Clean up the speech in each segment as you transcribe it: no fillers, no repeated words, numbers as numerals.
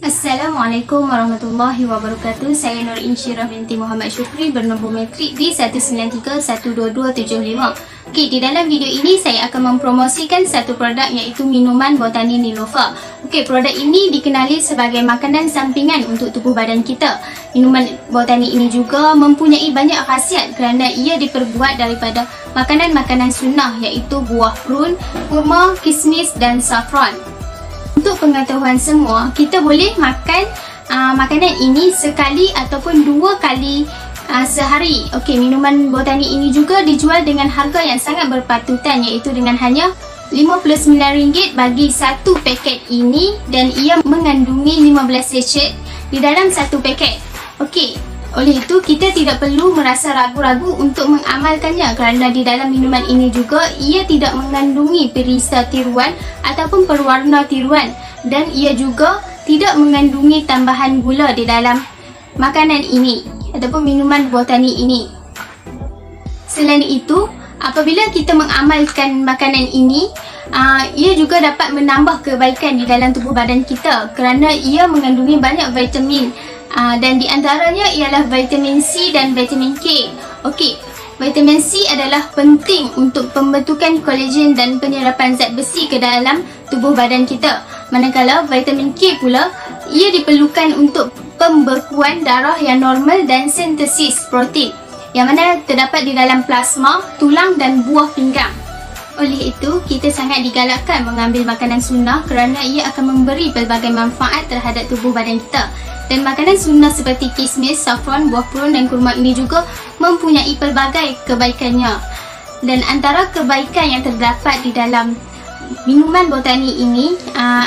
Assalamualaikum warahmatullahi wabarakatuh. Saya Nur Insyirah binti Muhammad Syukri bernombor metrik D193-12275. Okey, di dalam video ini saya akan mempromosikan satu produk iaitu minuman botani Nilofa. Okey, produk ini dikenali sebagai makanan sampingan untuk tubuh badan kita. Minuman botani ini juga mempunyai banyak khasiat kerana ia diperbuat daripada makanan-makanan sunnah iaitu buah prune, kurma, kismis dan saffron. Untuk pengetahuan semua, kita boleh makan makanan ini sekali ataupun 2 kali sehari. Okey, minuman botani ini juga dijual dengan harga yang sangat berpatutan iaitu dengan hanya RM59 bagi satu paket ini dan ia mengandungi 15 sachet di dalam satu paket. Okey, oleh itu kita tidak perlu merasa ragu-ragu untuk mengamalkannya kerana di dalam minuman ini juga ia tidak mengandungi perisa tiruan ataupun perwarna tiruan dan ia juga tidak mengandungi tambahan gula di dalam makanan ini ataupun minuman botani ini. Selain itu, apabila kita mengamalkan makanan ini, ia juga dapat menambah kebaikan di dalam tubuh badan kita kerana ia mengandungi banyak vitamin. Dan di antaranya ialah vitamin C dan vitamin K. Okey, vitamin C adalah penting untuk pembentukan kolagen dan penyerapan zat besi ke dalam tubuh badan kita. Manakala vitamin K pula, ia diperlukan untuk pembekuan darah yang normal dan sintesis protein yang mana terdapat di dalam plasma, tulang dan buah pinggang. Oleh itu, kita sangat digalakkan mengambil makanan sunnah kerana ia akan memberi pelbagai manfaat terhadap tubuh badan kita. Dan makanan sunnah seperti kismis, saffron, buah prune dan kurma ini juga mempunyai pelbagai kebaikannya. Dan antara kebaikan yang terdapat di dalam minuman botani ini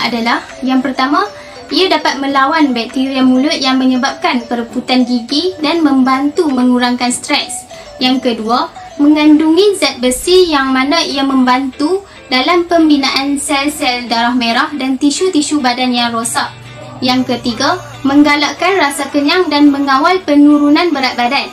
adalah yang pertama, ia dapat melawan bakteria mulut yang menyebabkan perebutan gigi dan membantu mengurangkan stres. Yang kedua, mengandungi zat besi yang mana ia membantu dalam pembinaan sel-sel darah merah dan tisu-tisu badan yang rosak. Yang ketiga, menggalakkan rasa kenyang dan mengawal penurunan berat badan.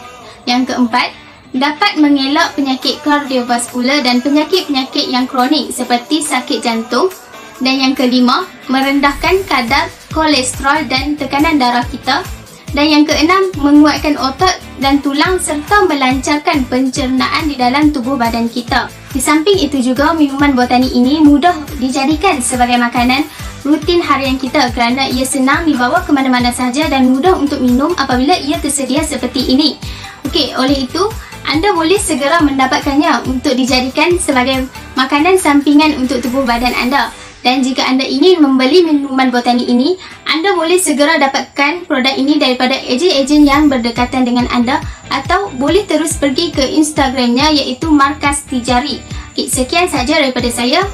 Yang keempat, dapat mengelak penyakit kardiovaskular dan penyakit-penyakit yang kronik seperti sakit jantung. Dan yang kelima, merendahkan kadar kolesterol dan tekanan darah kita. Dan yang keenam, menguatkan otot dan tulang serta melancarkan pencernaan di dalam tubuh badan kita. Di samping itu juga, minuman botani ini mudah dijadikan sebagai makanan rutin harian kita kerana ia senang dibawa ke mana-mana sahaja dan mudah untuk minum apabila ia tersedia seperti ini. Okey, oleh itu anda boleh segera mendapatkannya untuk dijadikan sebagai makanan sampingan untuk tubuh badan anda. Dan jika anda ingin membeli minuman botani ini, anda boleh segera dapatkan produk ini daripada ejen-ejen yang berdekatan dengan anda atau boleh terus pergi ke Instagramnya iaitu Markas Tijari. Okey, sekian sahaja daripada saya.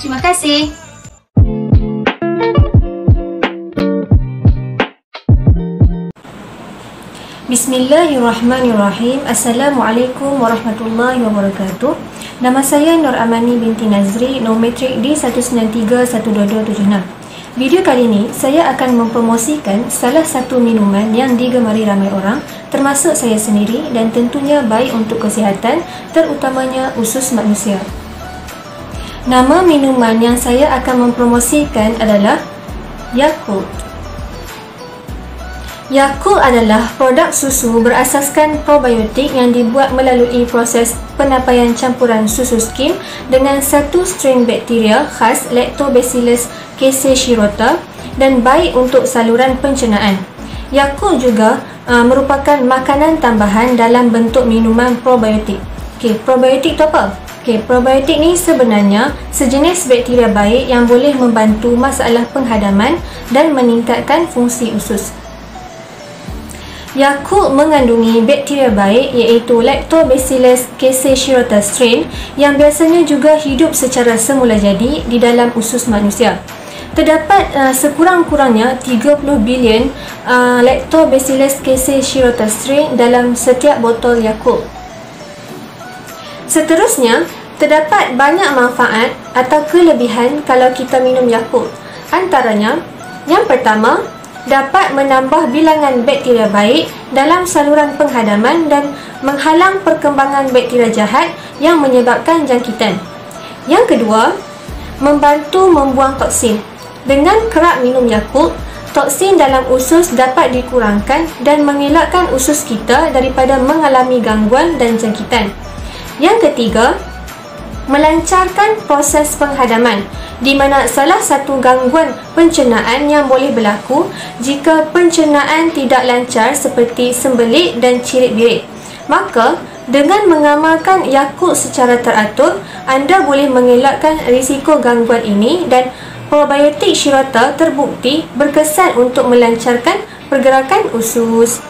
Terima kasih. Bismillahirrahmanirrahim. Assalamualaikum warahmatullahi wabarakatuh. Nama saya Nur Amani binti Nazri, nombor metrik D193-12276. Video kali ini saya akan mempromosikan salah satu minuman yang digemari ramai orang, termasuk saya sendiri, dan tentunya baik untuk kesihatan, terutamanya usus manusia. Nama minuman yang saya akan mempromosikan adalah Yakult. Yakult adalah produk susu berasaskan probiotik yang dibuat melalui proses penapaian campuran susu skim dengan satu strain bakteria khas Lactobacillus casei-shirota dan baik untuk saluran pencernaan. Yakult juga merupakan makanan tambahan dalam bentuk minuman probiotik. Okey, probiotik itu apa? Okey, probiotik ni sebenarnya sejenis bakteria baik yang boleh membantu masalah penghadaman dan meningkatkan fungsi usus. Yakult mengandungi bakteria baik iaitu Lactobacillus casei-shirota strain yang biasanya juga hidup secara semula jadi di dalam usus manusia. Terdapat sekurang-kurangnya 30 bilion Lactobacillus casei-shirota strain dalam setiap botol Yakult. Seterusnya, terdapat banyak manfaat atau kelebihan kalau kita minum Yakult. Antaranya, yang pertama, dapat menambah bilangan bakteria baik dalam saluran penghadaman dan menghalang perkembangan bakteria jahat yang menyebabkan jangkitan. Yang kedua, membantu membuang toksin. Dengan kerap minum Yakult, toksin dalam usus dapat dikurangkan dan mengelakkan usus kita daripada mengalami gangguan dan jangkitan. Yang ketiga, melancarkan proses penghadaman, di mana salah satu gangguan pencernaan yang boleh berlaku jika pencernaan tidak lancar seperti sembelit dan cirit-birit. Maka, dengan mengamalkan Yakult secara teratur, anda boleh mengelakkan risiko gangguan ini dan probiotik Shirota terbukti berkesan untuk melancarkan pergerakan usus.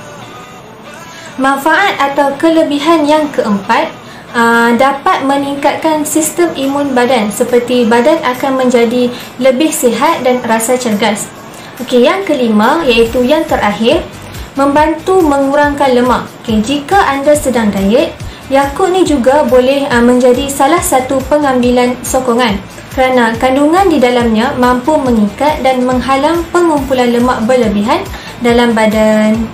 Manfaat atau kelebihan yang keempat, dapat meningkatkan sistem imun badan, seperti badan akan menjadi lebih sihat dan rasa cergas. Okey, yang kelima iaitu yang terakhir, membantu mengurangkan lemak. Okey, jika anda sedang diet, Yakult ni juga boleh menjadi salah satu pengambilan sokongan kerana kandungan di dalamnya mampu mengikat dan menghalang pengumpulan lemak berlebihan dalam badan.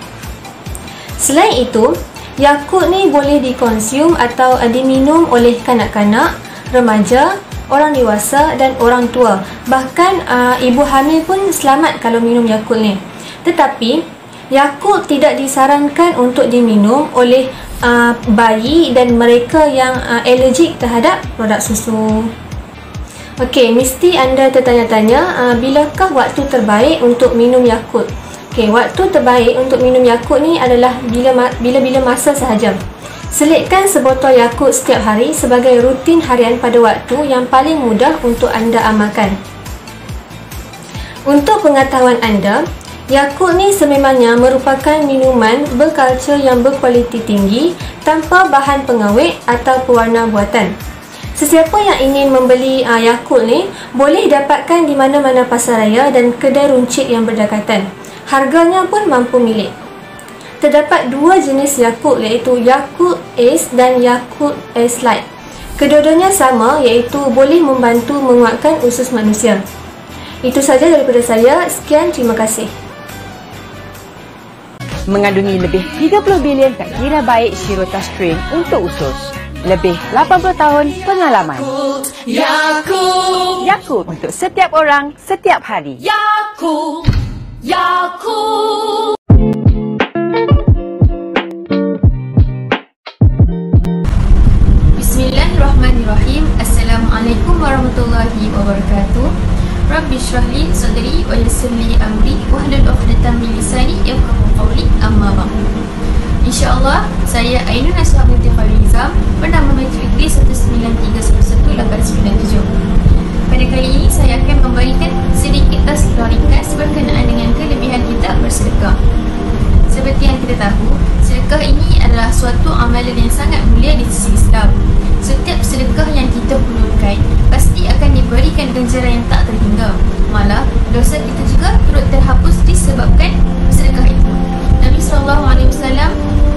Selain itu, Yakult ni boleh dikonsum atau diminum oleh kanak-kanak, remaja, orang dewasa dan orang tua. Bahkan ibu hamil pun selamat kalau minum Yakult ni. Tetapi Yakult tidak disarankan untuk diminum oleh bayi dan mereka yang alergik terhadap produk susu. Okey, mesti anda tertanya-tanya, bilakah waktu terbaik untuk minum Yakult? Okey, waktu terbaik untuk minum Yakult ni adalah bila-bila masa sahaja. Selitkan sebotol Yakult setiap hari sebagai rutin harian pada waktu yang paling mudah untuk anda amalkan. Untuk pengetahuan anda, Yakult ni sememangnya merupakan minuman berkalsium yang berkualiti tinggi tanpa bahan pengawet atau pewarna buatan. Sesiapa yang ingin membeli Yakult ni boleh dapatkan di mana-mana pasaraya dan kedai runcit yang berdekatan. Harganya pun mampu milik. Terdapat dua jenis Yakult, iaitu Yakult Ace dan Yakult Ace Light. Kedua-duanya sama, iaitu boleh membantu menguatkan usus manusia. Itu saja daripada saya. Sekian, terima kasih. Mengandungi lebih 30 bilion bakteria baik Shirota strain untuk usus. Lebih 80 tahun pengalaman. Yakult. Yakult untuk setiap orang, setiap hari. Yakult. Yakult. Bismillahirrahmanirrahim. Assalamualaikum warahmatullahi wabarakatuh. Rabbi shrah li sadri wa yassir li amri wahlul 'uqdatam min lisani yafqahu qawli, amma ba'd. InsyaAllah, saya Ainun Aswar binti Khalizam, bernama Matrikri 193118997. Pada kali ini, saya akan memberikan sedikit tazkirah ringkas berkenaan dengan kelebihan kita bersedekah. Seperti yang kita tahu, sedekah ini adalah suatu amalan yang sangat mulia di sisi Islam. Setiap sedekah yang kita hulurkan pasti akan diberikan ganjaran yang tak terhingga. Malah, dosa kita juga turut terhapus disebabkan sedekah itu. Nabi SAW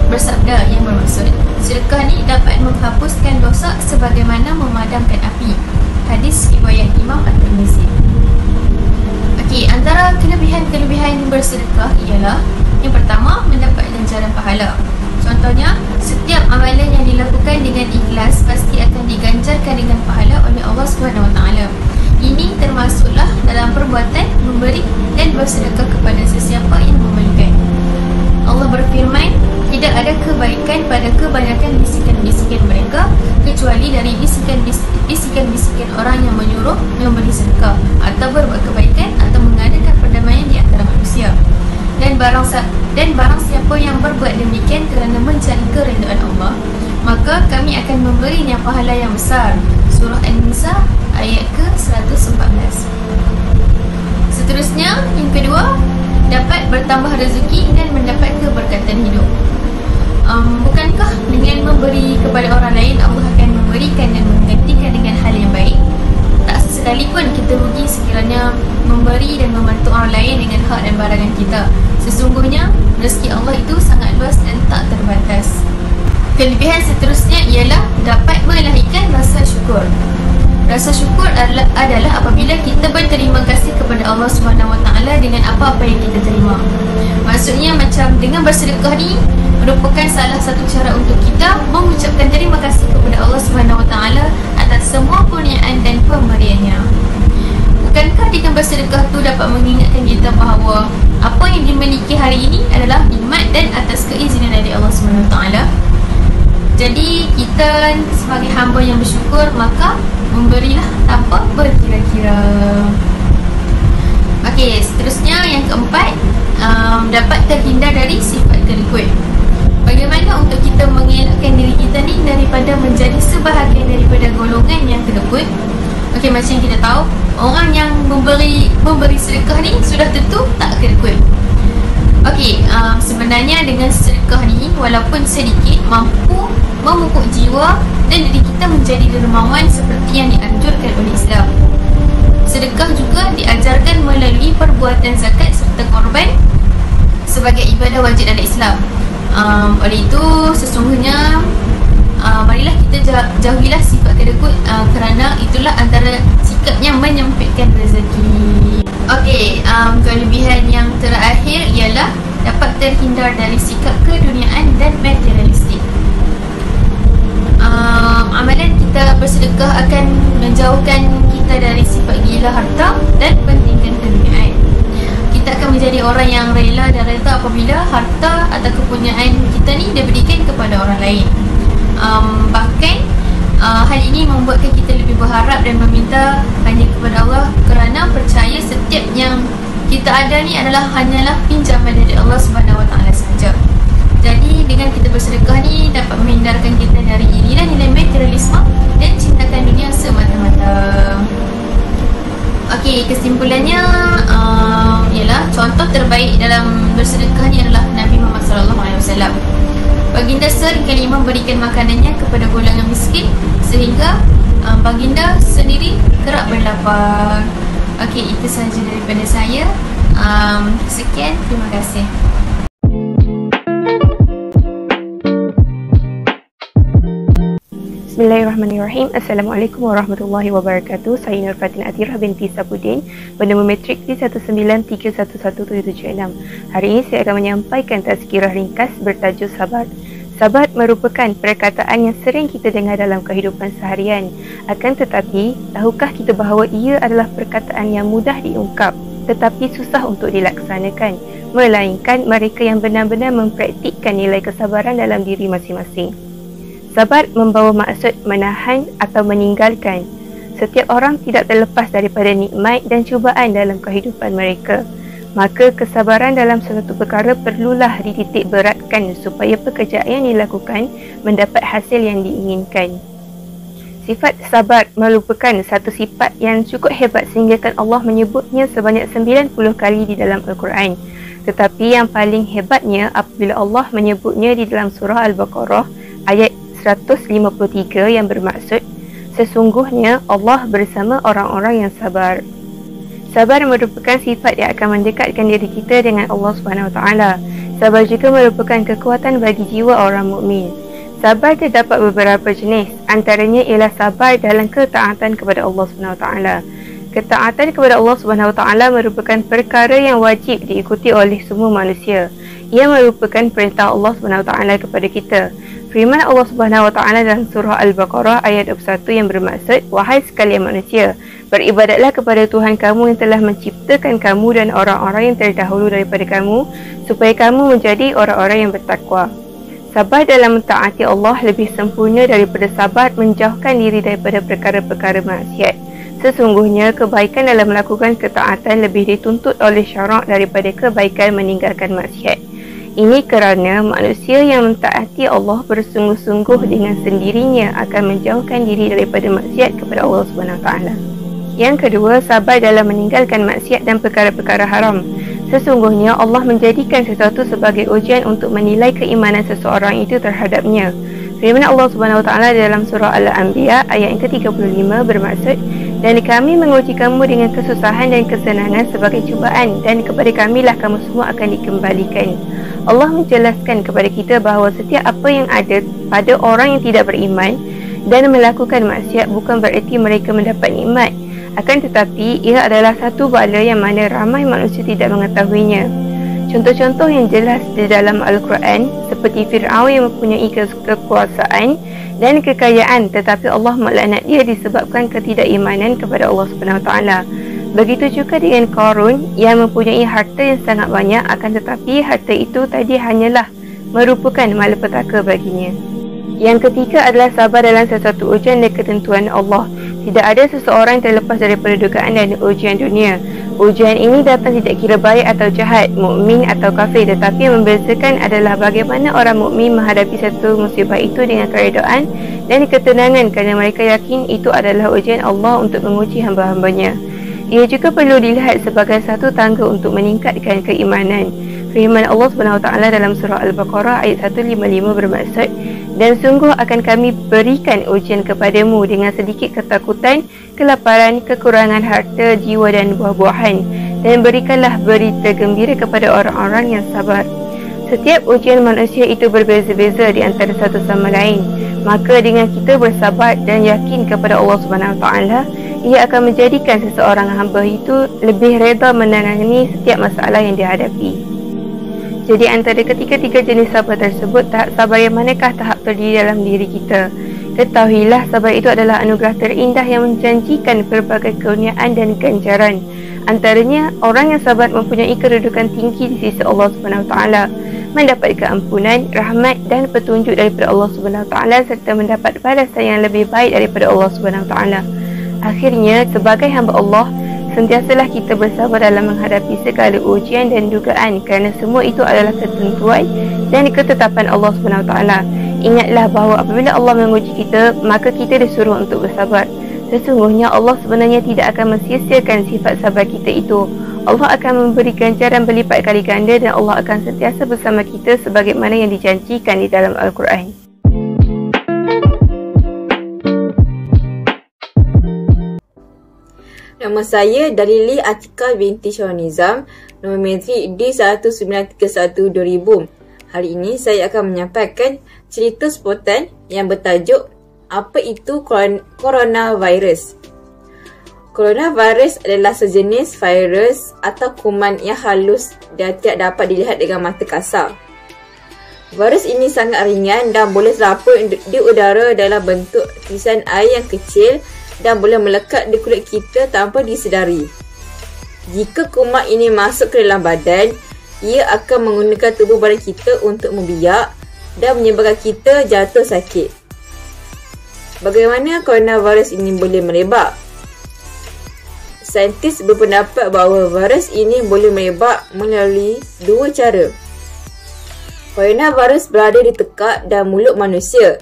bersabda yang bermaksud, sedekah ni dapat menghapuskan dosa sebagaimana memadamkan api. Hadis riwayat Imam At-Tirmizi. Okey, antara kelebihan-kelebihan bersedekah ialah yang pertama, mendapat ganjaran pahala. Contohnya, setiap amalan yang dilakukan dengan ikhlas pasti akan diganjarkan dengan pahala oleh Allah SWT. Ini termasuklah dalam perbuatan memberi dan bersedekah kepada sesiapa yang memerlukan. Allah berfirman, tidak ada kebaikan pada kebanyakan bisikan-bisikan mereka kecuali dari bisikan-bisikan orang yang menyuruh memberi sedekah atau berbuat kebaikan atau mengadakan perdamaian di antara manusia. Dan barang siapa yang berbuat demikian kerana mencari keridaan Allah, maka kami akan memberinya pahala yang besar. Surah An-Nisa ayat ke-114. Seterusnya, yang kedua, dapat bertambah rezeki dan mendapat keberkatan hidup. Bukankah dengan memberi kepada orang lain, Allah akan memberikan dan menggantikan dengan hal yang baik? Tak sekalipun kita rugi sekiranya memberi dan membantu orang lain dengan hak dan barangan kita. Sesungguhnya, rezeki Allah itu sangat luas dan tak terbatas. Kelebihan seterusnya ialah dapat melahirkan rasa syukur. Rasa syukur adalah apabila kita berterima kasih kepada Allah SWT dengan apa-apa yang kita terima. Maksudnya macam dengan bersedekah ni merupakan salah satu cara untuk kita mengucapkan terima kasih kepada Allah SWT atas semua kurniaan dan pemberiannya. Bukankah dengan bersedekah tu dapat mengingatkan kita bahawa apa yang dimiliki hari ini adalah nikmat dan atas keizinan dari Allah SWT. Jadi kita sebagai hamba yang bersyukur, maka memberilah tanpa berkira-kira. Okey, seterusnya yang keempat, dapat terhindar dari sifat terikut. Bagaimana untuk kita mengelakkan diri kita ni daripada menjadi sebahagian daripada golongan yang terikut? Okey, macam yang kita tahu, orang yang memberi sedekah ni sudah tentu tak terikut. Okey, sebenarnya dengan sedekah ni walaupun sedikit mampu memupuk jiwa dan diri kita menjadi dermawan seperti yang dianjurkan oleh Islam. Sedekah juga diajarkan melalui perbuatan zakat serta korban sebagai ibadah wajib dalam Islam. Oleh itu sesungguhnya marilah kita jauhilah sifat terikut, kerana itulah antara sikap yang menyempitkan rezeki. Okey, kelebihan yang terakhir ialah dapat terhindar dari sikap keduniaan dan materialistik. Amalan kita bersedekah akan menjauhkan kita dari sifat gila harta dan pentingkan keduniaan. Kita akan menjadi orang yang rela dan reda apabila harta atau kepunyaan kita ni diberikan kepada orang lain. Bahkan hal ini membuatkan kita lebih berharap dan meminta hanya kepada Allah, kerana percaya setiap yang kita ada ni hanyalah pinjaman dari Allah SWT sahaja. Jadi dengan kita bersedekah ni dapat menghindarkan kita dari irian nilai materialisme dan cintakan dunia semata-mata. Okey, kesimpulannya ialah contoh terbaik dalam bersedekah ni adalah Nabi Muhammad SAW. Baginda seringkali memberikan makanannya kepada golongan miskin sehingga baginda sendiri kerap berlapar. Okey, itu sahaja daripada saya. Sekian, terima kasih. Bismillahirrahmanirrahim. Assalamualaikum warahmatullahi wabarakatuh. Saya Nur Fatin Atirah binti Sapudin, bernama matrik D193117776. Hari ini saya akan menyampaikan tazkirah ringkas bertajuk sabar. Sabar merupakan perkataan yang sering kita dengar dalam kehidupan seharian. Akan tetapi, tahukah kita bahawa ia adalah perkataan yang mudah diungkap tetapi susah untuk dilaksanakan, melainkan mereka yang benar-benar mempraktikkan nilai kesabaran dalam diri masing-masing. Sabar membawa maksud menahan atau meninggalkan. Setiap orang tidak terlepas daripada nikmat dan cubaan dalam kehidupan mereka. Maka kesabaran dalam suatu perkara perlulah dititik beratkan supaya pekerjaan yang dilakukan mendapat hasil yang diinginkan. Sifat sabar merupakan satu sifat yang cukup hebat sehingga Allah menyebutnya sebanyak 90 kali di dalam Al-Quran. Tetapi yang paling hebatnya apabila Allah menyebutnya di dalam surah Al-Baqarah ayat 153 yang bermaksud sesungguhnya Allah bersama orang-orang yang sabar. Sabar merupakan sifat yang akan mendekatkan diri kita dengan Allah SWT. Sabar juga merupakan kekuatan bagi jiwa orang mukmin. Sabar terdapat beberapa jenis, antaranya ialah sabar dalam ketaatan kepada Allah SWT. Ketaatan kepada Allah SWT merupakan perkara yang wajib diikuti oleh semua manusia. Ia merupakan perintah Allah SWT kepada kita. Firman Allah SWT dalam surah Al-Baqarah ayat 21 yang bermaksud, wahai sekalian manusia, beribadatlah kepada Tuhan kamu yang telah menciptakan kamu dan orang-orang yang terdahulu daripada kamu, supaya kamu menjadi orang-orang yang bertakwa. Sabar dalam mentaati Allah lebih sempurna daripada sabar menjauhkan diri daripada perkara-perkara maksiat. Sesungguhnya kebaikan dalam melakukan ketaatan lebih dituntut oleh syarak daripada kebaikan meninggalkan maksiat. Ini kerana manusia yang mentaati Allah bersungguh-sungguh dengan sendirinya akan menjauhkan diri daripada maksiat kepada Allah SWT. Yang kedua, sabar dalam meninggalkan maksiat dan perkara-perkara haram. Sesungguhnya Allah menjadikan sesuatu sebagai ujian untuk menilai keimanan seseorang itu terhadapnya. Firman Allah SWT dalam surah Al-Anbiya ayat yang ke-35 bermaksud, dan kami menguji kamu dengan kesusahan dan kesenangan sebagai cubaan, dan kepada kamilah kamu semua akan dikembalikan. Allah menjelaskan kepada kita bahawa setiap apa yang ada pada orang yang tidak beriman dan melakukan maksiat bukan bererti mereka mendapat nikmat. Akan tetapi, ia adalah satu bala yang mana ramai manusia tidak mengetahuinya. Contoh-contoh yang jelas di dalam Al-Quran seperti Fir'aun yang mempunyai kekuasaan dan kekayaan, tetapi Allah melaknat dia disebabkan ketidakimanan kepada Allah SWT. Begitu juga dengan Qarun yang mempunyai harta yang sangat banyak, akan tetapi harta itu tadi hanyalah merupakan malapetaka baginya. Yang ketiga adalah sabar dalam sesuatu ujian dan ketentuan Allah. Tidak ada seseorang yang terlepas daripada dugaan dan ujian dunia. Ujian ini datang tidak kira baik atau jahat, mukmin atau kafir, tetapi yang membezakan adalah bagaimana orang mukmin menghadapi satu musibah itu dengan keredaan dan ketenangan, kerana mereka yakin itu adalah ujian Allah untuk menguji hamba-hambanya. Ia juga perlu dilihat sebagai satu tangga untuk meningkatkan keimanan. Firman Allah SWT dalam surah Al-Baqarah ayat 155 bermaksud, dan sungguh akan kami berikan ujian kepadamu dengan sedikit ketakutan, kelaparan, kekurangan harta, jiwa dan buah-buahan, dan berikanlah berita gembira kepada orang-orang yang sabar. Setiap ujian manusia itu berbeza-beza di antara satu sama lain. Maka dengan kita bersabar dan yakin kepada Allah SWT, ia akan menjadikan seseorang hamba itu lebih reda menangani setiap masalah yang dihadapi. Jadi antara ketiga-tiga jenis sabar tersebut, tahap sabar yang manakah tahap terdiri dalam diri kita? Ketahuilah sabar itu adalah anugerah terindah yang menjanjikan pelbagai kurniaan dan ganjaran. Antaranya, orang yang sabar mempunyai kedudukan tinggi di sisi Allah SWT, mendapat keampunan, rahmat dan petunjuk daripada Allah SWT, serta mendapat balasan yang lebih baik daripada Allah SWT. Akhirnya, sebagai hamba Allah, sentiasalah kita bersabar dalam menghadapi segala ujian dan dugaan, kerana semua itu adalah ketentuan dan ketetapan Allah SWT. Ingatlah bahawa apabila Allah menguji kita, maka kita disuruh untuk bersabar. Sesungguhnya Allah sebenarnya tidak akan mensia-siakan sifat sabar kita itu. Allah akan memberi ganjaran berlipat kali ganda dan Allah akan sentiasa bersama kita sebagaimana yang dijanjikan di dalam Al-Quran. Nama saya Dalili Atika binti Syahnizam, nombor metrik D1931-2000. Hari ini saya akan menyampaikan cerita spontan yang bertajuk Apa itu Coronavirus? Coronavirus adalah sejenis virus atau kuman yang halus dan tidak dapat dilihat dengan mata kasar. Virus ini sangat ringan dan boleh terapung di udara dalam bentuk tetesan air yang kecil dan boleh melekat di kulit kita tanpa disedari. Jika kuman ini masuk ke dalam badan, ia akan menggunakan tubuh badan kita untuk membiak dan menyebabkan kita jatuh sakit. Bagaimana coronavirus ini boleh merebak? Saintis berpendapat bahawa virus ini boleh merebak melalui dua cara. Coronavirus berada di tekak dan mulut manusia.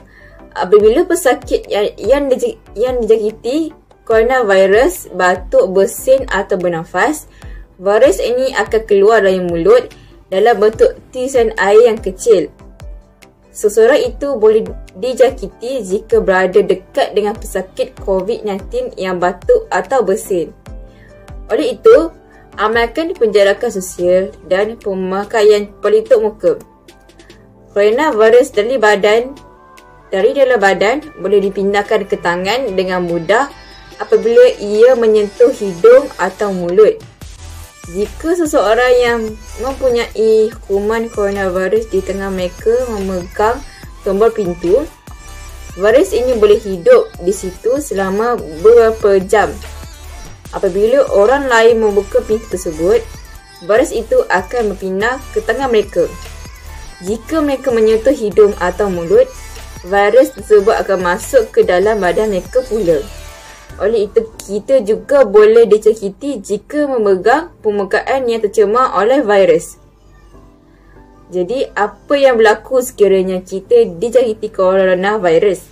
Apabila pesakit yang dijangkiti coronavirus batuk, bersin atau bernafas, virus ini akan keluar dari mulut dalam bentuk tetesan air yang kecil. Seseorang itu boleh dijangkiti jika berada dekat dengan pesakit COVID-19 yang batuk atau bersin. Oleh itu, amalkan penjarakan sosial dan pemakaian pelitup muka. Coronavirus dari dalam badan boleh dipindahkan ke tangan dengan mudah apabila ia menyentuh hidung atau mulut. Jika seseorang yang mempunyai kuman coronavirus di tengah mereka memegang tombol pintu, virus ini boleh hidup di situ selama beberapa jam. Apabila orang lain membuka pintu tersebut, virus itu akan berpindah ke tangan mereka. Jika mereka menyentuh hidung atau mulut, virus tersebut akan masuk ke dalam badan mereka pula. Oleh itu, kita juga boleh dijangkiti jika memegang permukaan yang tercemar oleh virus. Jadi, apa yang berlaku sekiranya kita dijangkiti coronavirus?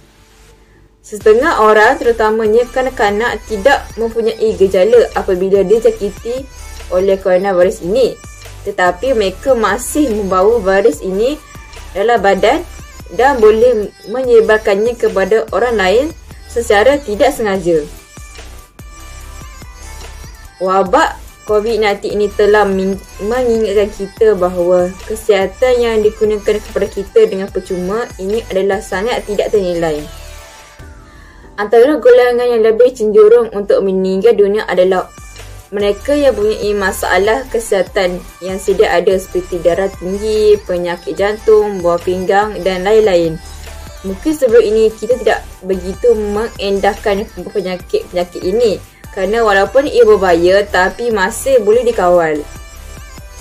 Setengah orang, terutamanya kanak-kanak, tidak mempunyai gejala apabila dijangkiti oleh coronavirus ini. Tetapi mereka masih membawa virus ini dalam badan dan boleh menyebarkannya kepada orang lain secara tidak sengaja. Wabak COVID-19 ini telah mengingatkan kita bahawa kesihatan yang digunakan kepada kita dengan percuma ini adalah sangat tidak ternilai. Antara golongan yang lebih cenderung untuk meninggal dunia adalah mereka yang mempunyai masalah kesihatan yang sedia ada seperti darah tinggi, penyakit jantung, buah pinggang dan lain-lain. Mungkin sebelum ini kita tidak begitu mengendahkan penyakit-penyakit ini kerana walaupun ia berbahaya tapi masih boleh dikawal.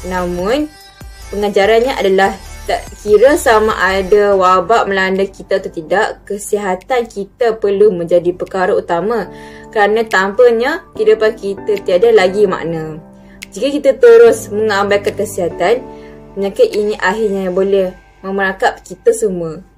Namun, pengajarannya adalah tak kira sama ada wabak melanda kita atau tidak, kesihatan kita perlu menjadi perkara utama kerana tanpanya kehidupan kita tiada lagi makna. Jika kita terus mengabaikan kesihatan, penyakit ini akhirnya boleh memerangkap kita semua.